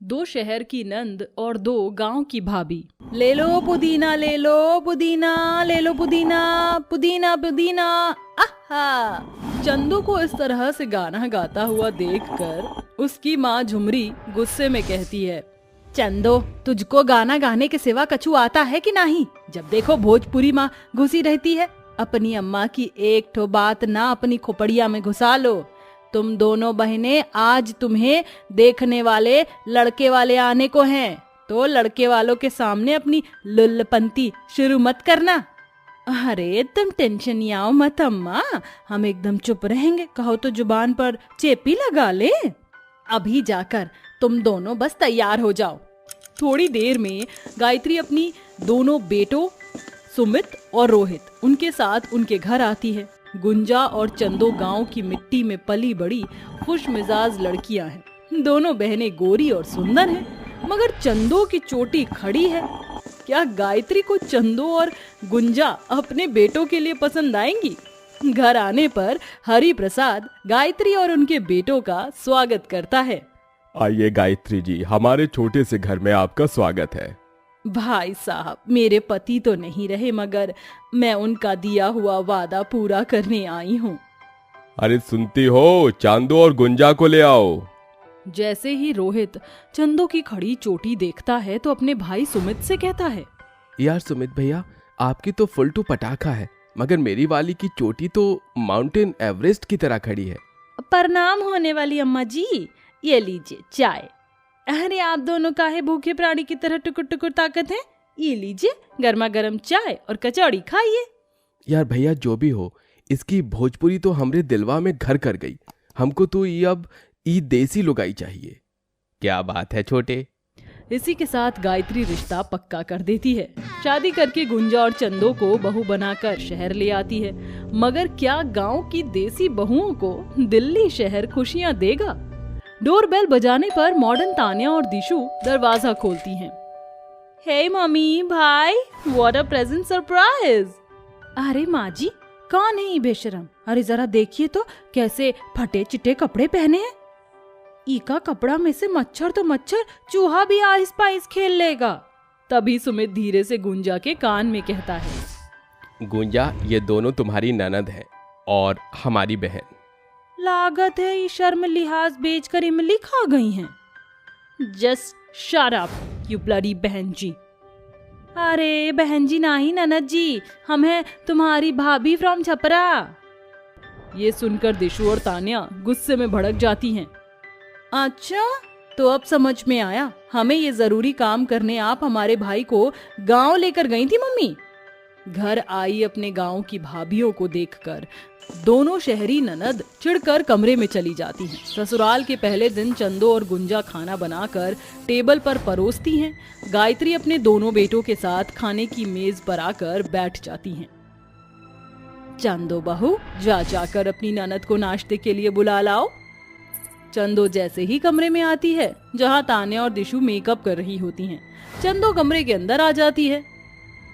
दो शहर की नंद और दो गांव की भाभी। ले लो पुदीना, ले लो पुदीना, ले लो पुदीना, पुदीना पुदीना। आहा! चंदू को इस तरह से गाना गाता हुआ देखकर उसकी माँ झुमरी गुस्से में कहती है, चंदो, तुझको गाना गाने के सिवा कछु आता है कि नहीं? जब देखो भोजपुरी माँ घुसी रहती है। अपनी अम्मा की एक ठो बात ना अपनी खोपड़िया में घुसा लो। तुम दोनों बहनें, आज तुम्हें देखने वाले लड़के वाले आने को हैं, तो लड़के वालों के सामने अपनी लुल्लपंती शुरू मत करना। अरे तुम टेंशन याओ मत अम्मा, हम एकदम चुप रहेंगे। कहो तो जुबान पर चेपी लगा ले। अभी जाकर तुम दोनों बस तैयार हो जाओ। थोड़ी देर में गायत्री अपनी दोनों बेटों सुमित और रोहित उनके साथ उनके घर आती है। गुंजा और चंदो गांव की मिट्टी में पली बड़ी खुश मिजाज लड़कियां हैं। दोनों बहनें गोरी और सुंदर हैं, मगर चंदो की चोटी खड़ी है। क्या गायत्री को चंदो और गुंजा अपने बेटों के लिए पसंद आएंगी? घर आने पर हरि प्रसाद गायत्री और उनके बेटों का स्वागत करता है। आइए गायत्री जी, हमारे छोटे से घर में आपका स्वागत है। भाई साहब, मेरे पति तो नहीं रहे, मगर मैं उनका दिया हुआ वादा पूरा करने आई हूँ। अरे सुनती हो, चांदो और गुंजा को ले आओ। जैसे ही रोहित चंदो की खड़ी चोटी देखता है तो अपने भाई सुमित से कहता है, यार सुमित भैया, आपकी तो फुल टू पटाखा है, मगर मेरी वाली की चोटी तो माउंटेन एवरेस्ट की तरह खड़ी है। प्रणाम होने वाली अम्मा जी, ये लीजिए चाय। अरे आप दोनों काहे भूखे प्राणी की तरह टुकुर टुकुर ताकत हैं? ये लीजिए गर्मा गर्म चाय और कचौड़ी खाइए। यार भैया, जो भी हो, इसकी भोजपुरी तो हमरे दिलवा में घर कर गई। हमको तो ये अब ई देसी लुगाई चाहिए। क्या बात है छोटे। इसी के साथ गायत्री रिश्ता पक्का कर देती है। शादी करके गुंजा और चंदो को बहू बनाकर शहर ले आती है। मगर क्या गांव की देसी बहुओं को दिल्ली शहर खुशियां देगा? डोरबेल बजाने पर मॉडर्न तान्या और दिशु दरवाजा खोलती हैं। हे मम्मी, भाई, व्हाट अ प्रेजेंट सरप्राइज। अरे माँ जी, कौन है ये बेशरम? अरे जरा देखिए तो कैसे फटे चिट्टे कपड़े पहने हैं। इका कपड़ा में से मच्छर तो मच्छर, चूहा भी आहिस पाइस खेल लेगा। तभी सुमित धीरे से गुंजा के कान में कहता है, गुंजा, ये दोनों तुम्हारी ननद है और हमारी बहन। लागत है ये शर्म लिहाज बेचकर इमली खा गई हैं। Just shut up you bloody बहन जी। अरे बहन जी नहीं ननद जी, हम हैं तुम्हारी भाभी फ्रॉम छपरा। ये सुनकर दिशु और तान्या गुस्से में भड़क जाती हैं। अच्छा, तो अब समझ में आया, हमें ये जरूरी काम करने आप हमारे भाई को गांव लेकर गई थी मम्मी। घर आई अपने गांव की भाभियों को देखकर दोनों शहरी ननद चिढ़कर कमरे में चली जाती हैं। ससुराल के पहले दिन चंदो और गुंजा खाना बनाकर टेबल पर परोसती हैं। गायत्री अपने दोनों बेटों के साथ खाने की मेज पर आकर बैठ जाती हैं। चंदो बहू, जाकर अपनी ननद को नाश्ते के लिए बुला लाओ। चंदो जैसे ही कमरे में आती है जहाँ तान्या और दिशु मेकअप कर रही होती हैं, चंदो कमरे के अंदर आ जाती है।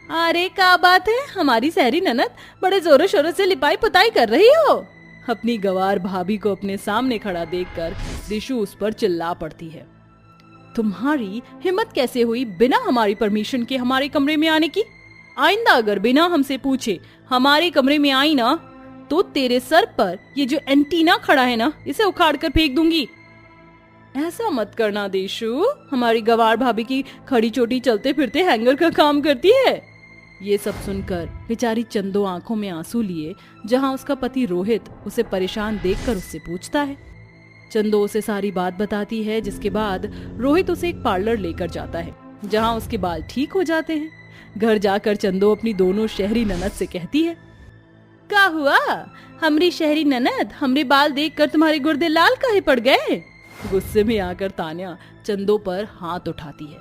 अरे क्या बात है, हमारी सहरी ननद बड़े जोरों शोरों से लिपाई पुताई कर रही हो। अपनी गवार भाभी को अपने सामने खड़ा देखकर दिशु उस पर चिल्ला पड़ती है। तुम्हारी हिम्मत कैसे हुई बिना हमारी परमिशन के हमारे कमरे में आने की? आइंदा अगर बिना हमसे पूछे हमारे कमरे में आई ना, तो तेरे सर पर ये जो एंटीना खड़ा है ना, इसे उखाड़ कर फेंक दूंगी। ऐसा मत करना दिशु, हमारी गवार भाभी की खड़ी चोटी चलते फिरते हैंगर का काम करती है। ये सब सुनकर बेचारी चंदो आंखों में आंसू लिए जहां उसका पति रोहित उसे परेशान देखकर उससे पूछता है। चंदो उसे सारी बात बताती है, जिसके बाद रोहित उसे एक पार्लर लेकर जाता है जहां उसके बाल ठीक हो जाते हैं। घर जाकर चंदो अपनी दोनों शहरी ननद से कहती है, क्या हुआ हमरी शहरी ननद, हमरे बाल देखकर तुम्हारे गुर्दे लाल काहे पड़ गए? गुस्से में आकर तान्या चंदो पर हाथ उठाती है।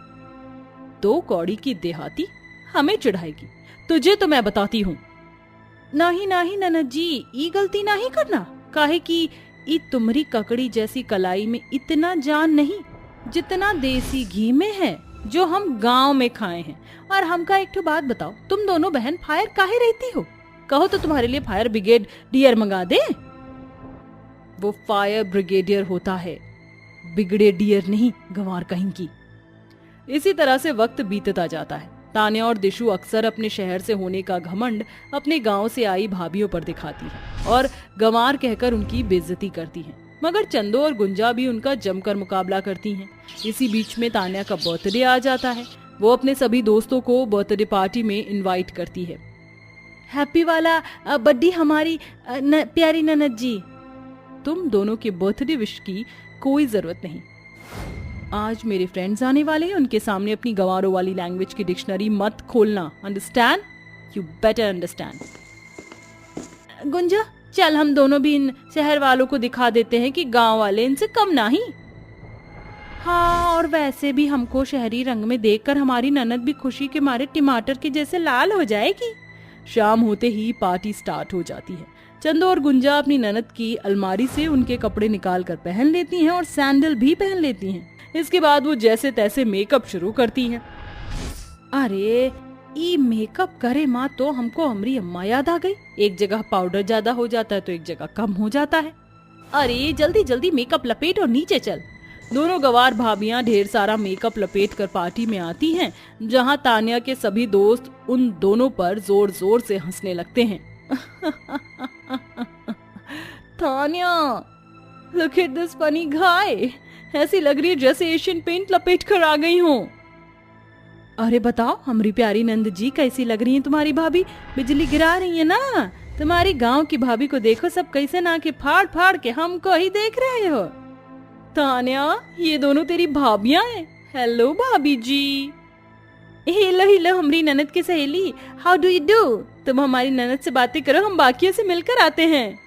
तो कौड़ी की देहाती हमें चिढ़ाएगी, तुझे तो मैं बताती हूँ। नहीं नहीं ननद जी, ई गलती नहीं करना। काहे कि ई तुम्हारी ककड़ी जैसी कलाई में इतना जान नहीं जितना देसी घी में है जो हम गांव में खाए हैं। और हमका एक बात बताओ, तुम दोनों बहन फायर काहे रहती हो? कहो तो तुम्हारे लिए फायर ब्रिगेड डियर मंगा दे। वो फायर ब्रिगेडियर होता है बिगड़े डियर नहीं, गंवार कहीं की। इसी तरह से वक्त बीतता जाता है। तान्या और दिशु अक्सर अपने शहर से होने का घमंड अपने गांव से आई भाभियों पर दिखाती है और गंवार कहकर उनकी बेइज्जती करती है, मगर चंदो और गुंजा भी उनका जमकर मुकाबला करती हैं। इसी बीच में तान्या का बर्थडे आ जाता है। वो अपने सभी दोस्तों को बर्थडे पार्टी में इनवाइट करती है। हैप्पी वाला बर्थडे हमारी प्यारी ननद जी। तुम दोनों के बर्थडे विश की कोई जरूरत नहीं। आज मेरे फ्रेंड्स आने वाले हैं, उनके सामने अपनी गंवारों वाली लैंग्वेज की डिक्शनरी मत खोलना। Understand? You better understand. Gunja, चल हम दोनों भी इन शहर वालों को दिखा देते हैं कि गांव वाले इनसे कम नहीं। हाँ, और वैसे भी हमको शहरी रंग में देखकर हमारी ननद भी खुशी के मारे टमाटर के जैसे लाल हो जाएगी। शाम होते ही पार्टी स्टार्ट हो जाती है। चंदो और गुंजा अपनी ननद की अलमारी से उनके कपड़े निकाल कर पहन लेती हैं और सैंडल भी पहन लेती हैं। इसके बाद वो जैसे तैसे मेकअप शुरू करती हैं। अरे ई मेकअप करे माँ तो हमको हमारी अम्मा याद आ गई। एक जगह पाउडर ज्यादा हो जाता है तो एक जगह कम हो जाता है। अरे जल्दी जल्दी मेकअप लपेट और नीचे चल। दोनों गंवार भाभियां ढेर सारा मेकअप लपेट कर पार्टी में आती हैं, जहां तान्या के सभी दोस्त उन दोनों पर जोर जोर से हंसने लगते हैं। Tanya, look at this funny guy. ऐसी लग रही है जैसे एशियन पेंट लपेट कर आ गई हूँ। अरे बताओ हमारी प्यारी नंद जी, कैसी लग रही है तुम्हारी भाभी? बिजली गिरा रही है ना। तुम्हारी गांव की भाभी को देखो, सब कैसे ना के फाड़ फाड़ के हमको ही देख रहे हो। तान्या, ये दोनों तेरी भाभियां हैं। हेलो भाभी जी। हेलो हेलो हमारी ननद की सहेली, हाउ डू यू डू? तुम हमारी ननद से बातें करो, हम बाकियों से मिलकर आते हैं।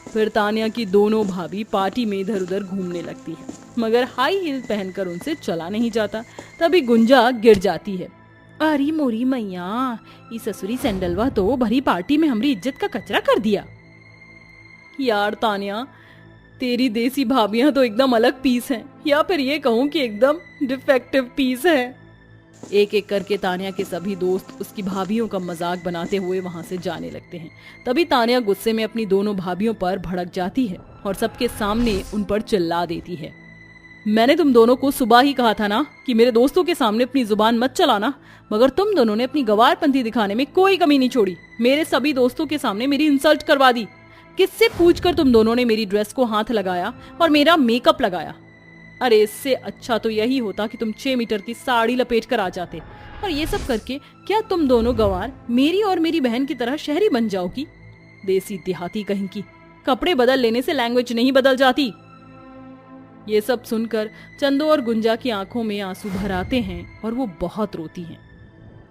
फिर तान्या की दोनों भाभी पार्टी में इधर उधर घूमने लगती है, मगर हाई हील पहनकर उनसे चला नहीं जाता। तभी गुंजा गिर जाती है। अरे मोरी मैया, ये ससुरी सैंडलवा तो भरी पार्टी में हमारी इज्जत का कचरा कर दिया। यार तान्या, तेरी देसी भाभियां तो एकदम अलग पीस हैं, या फिर ये कहूँ कि एकदम डिफेक्टिव पीस है। एक एक करके तान्या के सभी दोस्त उसकी भाभियों का मजाक बनाते हुए वहां से जाने लगते हैं। तभी तान्या गुस्से में अपनी दोनों भाभियों पर भड़क जाती है और सबके सामने उन पर चिल्ला देती है। मैंने तुम दोनों को सुबह ही कहा था ना कि मेरे दोस्तों के सामने अपनी जुबान मत चलाना, मगर तुम दोनों ने अपनी गंवारपंथी दिखाने में कोई कमी नहीं छोड़ी। मेरे सभी दोस्तों के सामने मेरी इंसल्ट करवा दी। किससे पूछकर तुम दोनों ने मेरी ड्रेस को हाथ लगाया और मेरा मेकअप लगाया? अरे इससे अच्छा तो यही होता कि तुम 6 मीटर की साड़ी लपेट कर आ जाते, और ये सब करके क्या तुम दोनों गंवार मेरी और मेरी बहन की तरह शहरी बन जाओगी? देसी देहाती कहीं की, कपड़े बदल लेने से लैंग्वेज नहीं बदल जाती। ये सब सुनकर चंदो और गुंजा की आंखों में आंसू भर आते हैं और वो बहुत रोती हैं।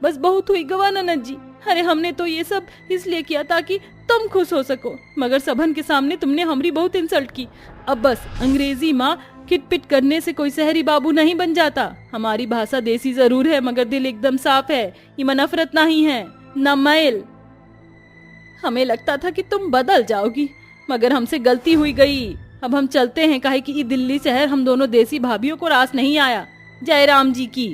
बस बहुत हुई गवा ननद जी। अरे हमने तो ये सब इसलिए किया ताकि तुम खुश हो सको, मगर सबन के सामने तुमने हमारी बहुत इंसल्ट की। अब बस अंग्रेजी माँ किटपिट करने से कोई शहरी बाबू नहीं बन जाता। हमारी भाषा देसी जरूर है, मगर दिल एकदम साफ है। इमा नफरत नहीं है, न मैल। हमें लगता था कि तुम बदल जाओगी, मगर हमसे गलती हुई गई। अब हम चलते हैं, काहे कि ये दिल्ली शहर हम दोनों देसी भाभियों को रास नहीं आया। जय राम जी की।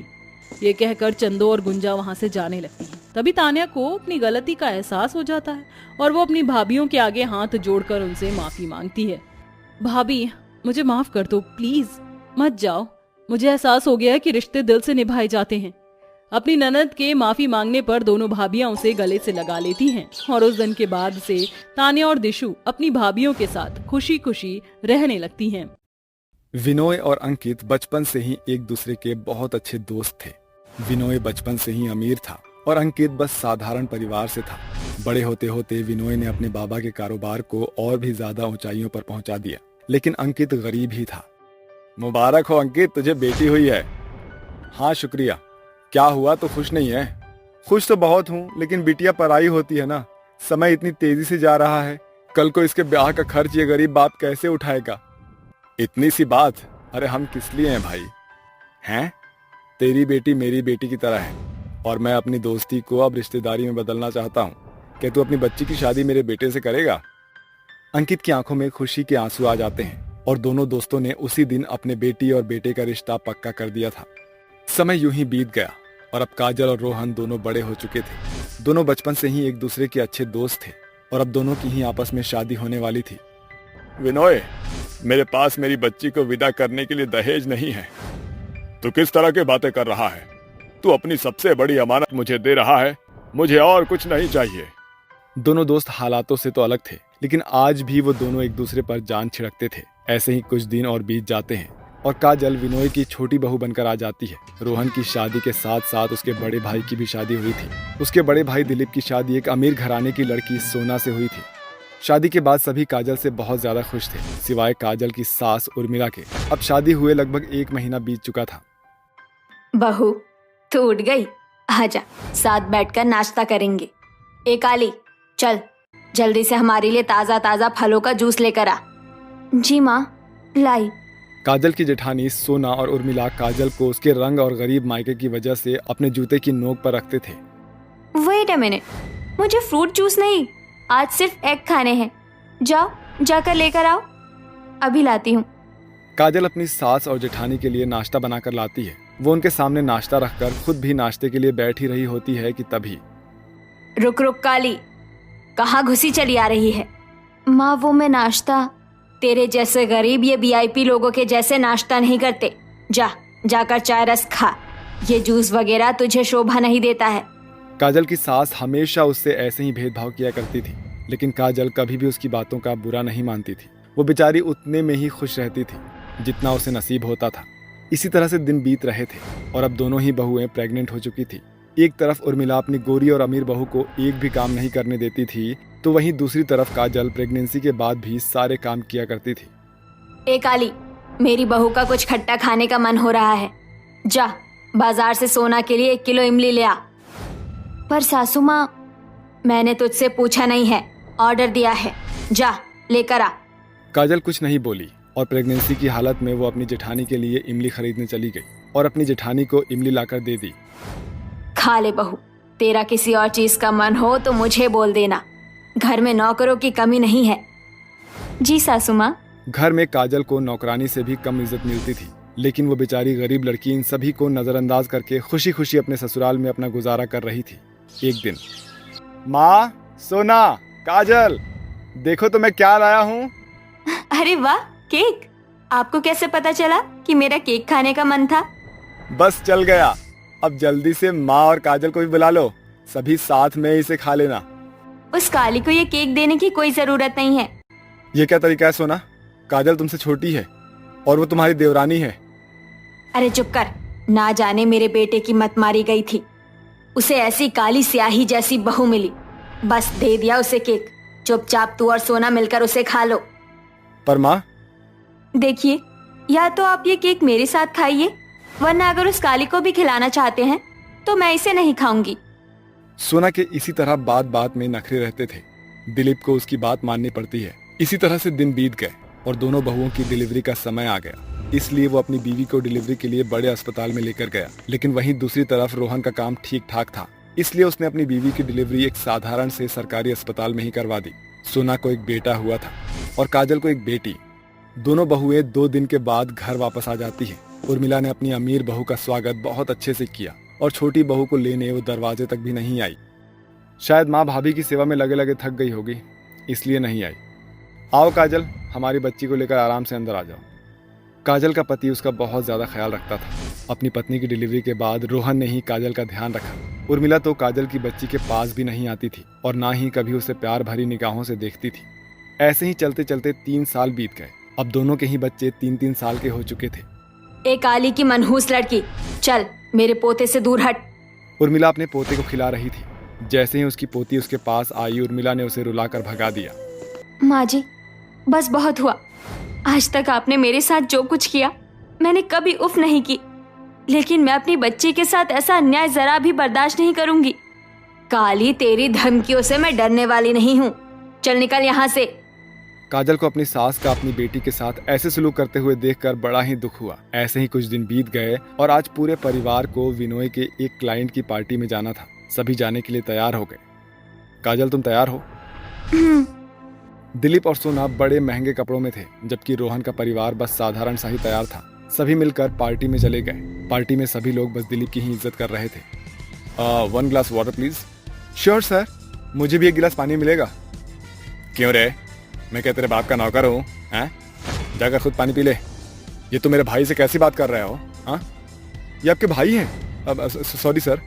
ये कहकर चंदो और गुंजा वहां से जाने लगती हैं। तभी तान्या को अपनी गलती का एहसास हो जाता है और वो अपनी भाभियों के आगे हाथ जोड़कर उनसे माफी मांगती है। भाभी, मुझे माफ कर दो प्लीज, मत जाओ। मुझे एहसास हो गया है कि रिश्ते दिल से निभाए जाते हैं। अपनी ननद के माफी मांगने पर दोनों भाभियां उसे गले से लगा लेती हैं और उस दिन के बाद से तान्या और दिशु अपनी भाभियों के साथ खुशी खुशी रहने लगती हैं। विनोय और अंकित बचपन से ही एक दूसरे के बहुत अच्छे दोस्त थे। विनोय बचपन से ही अमीर था और अंकित बस साधारण परिवार से था। बड़े होते होते विनोय ने अपने बाबा के कारोबार को और भी ज्यादा ऊंचाइयों पर पहुंचा दिया, लेकिन अंकित गरीब ही था। मुबारक हो अंकित, तुझे बेटी हुई है। हाँ शुक्रिया। क्या हुआ, तो खुश नहीं है? खुश तो बहुत हूँ, लेकिन बिटिया पराई होती है ना। समय इतनी तेजी से जा रहा है, कल को इसके ब्याह का खर्च ये गरीब बाप कैसे उठाएगा? इतनी सी बात, अरे हम किस लिए हैं भाई? हैं? तेरी बेटी मेरी बेटी की तरह है और मैं अपनी दोस्ती को अब रिश्तेदारी में बदलना चाहता हूँ। क्या तू अपनी बच्ची की शादी मेरे बेटे से करेगा? अंकित की आंखों में खुशी के आंसू आ जाते हैं और दोनों दोस्तों ने उसी दिन अपने बेटी और बेटे का रिश्ता पक्का कर दिया था। समय यूं ही बीत गया और अब काजल और रोहन दोनों बड़े हो चुके थे। दोनों बचपन से ही एक दूसरे के अच्छे दोस्त थे और अब दोनों की ही आपस में शादी होने वाली थी। विनोय, मेरे पास मेरी बच्ची को विदा करने के लिए दहेज नहीं है। तू किस तरह की बातें कर रहा है? तू अपनी सबसे बड़ी अमानत मुझे दे रहा है, मुझे और कुछ नहीं चाहिए। दोनों दोस्त हालातों से तो अलग थे, लेकिन आज भी वो दोनों एक दूसरे पर जान छिड़कते थे। ऐसे ही कुछ दिन और बीत जाते हैं और काजल विनोय की छोटी बहू बनकर आ जाती है। रोहन की शादी के साथ साथ उसके बड़े भाई की भी शादी हुई थी। उसके बड़े भाई दिलीप की शादी एक अमीर घराने की लड़की सोना से हुई थी। शादी के बाद सभी काजल से बहुत ज्यादा खुश थे, सिवाय काजल की सास उर्मिला के। अब शादी हुए लगभग 1 महीना बीत चुका था। बहू तू उठ गई, आजा साथ बैठकर नाश्ता करेंगे। ए काली, चल जल्दी से हमारे लिए ताजा ताजा फलों का जूस लेकर आ। जी माँ, लाई। काजल की जेठानी सोना और उर्मिला काजल को उसके रंग और गरीब मायके की वजह से अपने जूते की नोक पर रखते थे। वेट अ मिनट, मुझे फ्रूट जूस नहीं, आज सिर्फ एग खाने हैं। जाओ जाकर लेकर आओ, अभी लाती हूँ। काजल अपनी सास और जेठानी के लिए नाश्ता बनाकर लाती है। वो उनके सामने नाश्ता रखकर खुद भी नाश्ते के लिए बैठ ही रही होती है कि तभी रुक रुक काली, कहाँ घुसी चली आ रही है? माँ वो मैं नाश्ता, तेरे जैसे गरीब ये वीआईपी लोगों के जैसे नाश्ता नहीं करते। जाकर चाय रस खा, ये जूस वगैरह तुझे शोभा नहीं देता है। काजल की सास हमेशा उससे ऐसे ही भेदभाव किया करती थी, लेकिन काजल कभी भी उसकी बातों का बुरा नहीं मानती थी। वो बेचारी उतने में ही खुश रहती थी जितना उसे नसीब होता था। इसी तरह से दिन बीत रहे थे और अब दोनों ही बहुएं प्रेग्नेंट हो चुकी थी। एक तरफ उर्मिला अपनी गोरी और अमीर बहू को एक भी काम नहीं करने देती थी, तो वहीं दूसरी तरफ काजल प्रेगनेंसी के बाद भी सारे काम किया करती थी। ए काली, मेरी बहू का कुछ खट्टा खाने का मन हो रहा है, जा बाजार से सोना के लिए 1 किलो इमली ले आ। पर सासू माँ, मैंने तुझसे पूछा नहीं है, ऑर्डर दिया है, जा लेकर आ। काजल कुछ नहीं बोली और प्रेगनेंसी की हालत में वो अपनी जेठानी के लिए इमली खरीदने चली गई और अपनी जेठानी को इमली लाकर दे दी। खा ले बहू, तेरा किसी और चीज का मन हो तो मुझे बोल देना, घर में नौकरों की कमी नहीं है। जी सासू माँ। घर में काजल को नौकरानी से भी कम इज्जत मिलती थी, लेकिन वो बेचारी गरीब लड़की इन सभी को नजरअंदाज करके खुशी खुशी अपने ससुराल में अपना गुजारा कर रही थी। एक दिन, माँ, सोना, काजल, देखो तो मैं क्या लाया हूँ। अरे वाह, केक! आपको कैसे पता चला कि मेरा केक खाने का मन था? बस चल गया। अब जल्दी से माँ और काजल को भी बुला लो, सभी साथ में इसे खा लेना। उस काली को ये केक देने की कोई जरूरत नहीं है। ये क्या तरीका है सोना? काजल तुमसे छोटी है और वो तुम्हारी देवरानी है। अरे चुप कर, ना जाने मेरे बेटे की मत मारी गई थी, उसे ऐसी काली स्याही जैसी बहू मिली, बस दे दिया उसे केक। चुपचाप तू और सोना मिलकर उसे खा लो। पर माँ, देखिए, या तो आप ये केक मेरे साथ खाइए, वरना अगर उस काली को भी खिलाना चाहते हैं तो मैं इसे नहीं खाऊंगी। सोना के इसी तरह बात बात में नखरे रहते थे। दिलीप को उसकी बात माननी पड़ती है। इसी तरह से दिन बीत गए और दोनों बहुओं की डिलीवरी का समय आ गया, इसलिए वो अपनी बीवी को डिलीवरी के लिए बड़े अस्पताल में लेकर गया। लेकिन वहीं दूसरी तरफ रोहन का काम ठीक ठाक था, इसलिए उसने अपनी बीवी की डिलीवरी एक साधारण से सरकारी अस्पताल में ही करवा दी। सोना को एक बेटा हुआ था और काजल को एक बेटी। दोनों बहुएं 2 दिन के बाद घर वापस आ जाती है। उर्मिला ने अपनी अमीर बहू का स्वागत बहुत अच्छे से किया और छोटी बहू को लेने वो दरवाजे तक भी नहीं आई। शायद माँ भाभी की सेवा में लगे लगे थक गई होगी, इसलिए नहीं आई। आओ काजल, हमारी बच्ची को लेकर आराम से अंदर आ जाओ। काजल का पति उसका बहुत ज्यादा ख्याल रखता था। अपनी पत्नी की डिलीवरी के बाद रोहन ने ही काजल का ध्यान रखा। उर्मिला तो काजल की बच्ची के पास भी नहीं आती थी और ना ही कभी उसे प्यार भरी निगाहों से देखती थी। ऐसे ही चलते चलते 3 साल बीत गए। अब दोनों के ही बच्चे 3-3 साल के हो चुके थे। ए काली की मनहूस लड़की, चल मेरे पोते से दूर हट। उर्मिला अपने पोते को खिला रही थी। जैसे ही उसकी पोती उसके पास आई, उर्मिला ने उसे रुलाकर भगा दिया। माँ जी, बस बहुत हुआ। आज तक आपने मेरे साथ जो कुछ किया, मैंने कभी उफ नहीं की, लेकिन मैं अपनी बच्ची के साथ ऐसा अन्याय जरा भी बर्दाश्त नहीं करूंगी। काली, तेरी धमकियों से मैं डरने वाली नहीं हूँ, चल निकल यहाँ से। काजल को अपनी सास का अपनी बेटी के साथ ऐसे सलूक करते हुए देखकर बड़ा ही दुख हुआ। ऐसे ही कुछ दिन बीत गए और आज पूरे परिवार को विनोय के एक क्लाइंट की पार्टी में जाना था। सभी जाने के लिए तैयार हो गए। काजल, तुम तैयार हो? दिलीप और सोना बड़े महंगे कपड़ों में थे, जबकि रोहन का परिवार बस साधारण सा ही तैयार था। सभी मिलकर पार्टी में चले गए। पार्टी में सभी लोग बस दिलीप की ही इज्जत कर रहे थे। 1 glass water please. Sure sir, मुझे भी 1 गिलास पानी मिलेगा। क्यों रे, मैं क्या तेरे बाप का नौकर हूँ? जाकर खुद पानी पी ले। ये तो मेरे भाई से कैसी बात कर रहे हो? हाँ, ये आपके भाई हैं? अब सॉरी सर।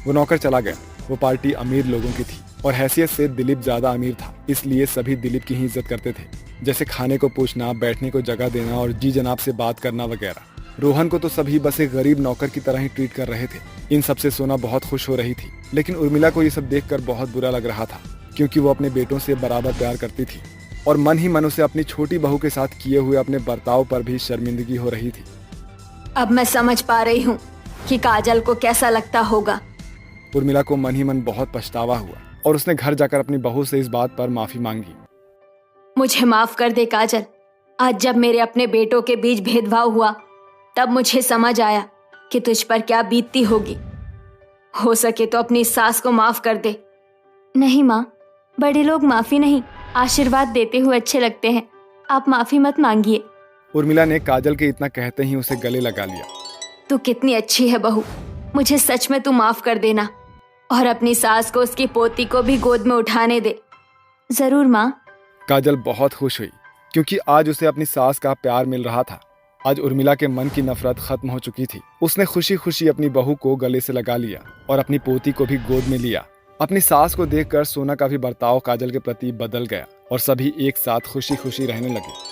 वो नौकर चला गया। वो पार्टी अमीर लोगों की थी और हैसियत से दिलीप ज्यादा अमीर था, इसलिए सभी दिलीप की ही इज्जत करते थे, जैसे खाने को पूछना, बैठने को जगह देना और जी जनाब से बात करना वगैरह। रोहन को तो सभी बस एक गरीब नौकर की तरह ही ट्रीट कर रहे थे। इन सबसे सोना बहुत खुश हो रही थी, लेकिन उर्मिला को ये सब देखकर बहुत बुरा लग रहा था, क्योंकि वो अपने बेटों से बराबर प्यार करती थी और मन ही मन उसे अपनी छोटी बहू के साथ किए हुए अपने बर्ताव पर भी शर्मिंदगी हो रही थी। अब मैं समझ पा रही हूँ कि काजल को कैसा लगता होगा। उर्मिला को मन ही मन बहुत पछतावा हुआ और उसने घर जाकर अपनी बहू से इस बात पर माफी मांगी। मुझे माफ कर दे काजल। आज जब मेरे अपने बेटों के बीच भेदभाव हुआ, तब मुझे समझ आया कि तुझ पर क्या बीतती होगी। हो सके तो अपनी सास को माफ कर दे। नहीं माँ, बड़े लोग माफी नहीं, आशीर्वाद देते हुए अच्छे लगते हैं। आप माफी मत मांगिए। उर्मिला ने काजल के इतना कहते ही उसे गले लगा लिया। तू कितनी अच्छी है बहू, मुझे सच में तू माफ कर देना और अपनी सास को उसकी पोती को भी गोद में उठाने दे। जरूर माँ। काजल बहुत खुश हुई, क्योंकि आज उसे अपनी सास का प्यार मिल रहा था। आज उर्मिला के मन की नफरत खत्म हो चुकी थी। उसने खुशी खुशी अपनी बहू को गले से लगा लिया और अपनी पोती को भी गोद में लिया। अपनी सास को देखकर सोना का भी बर्ताव काजल के प्रति बदल गया और सभी एक साथ खुशी खुशी रहने लगे।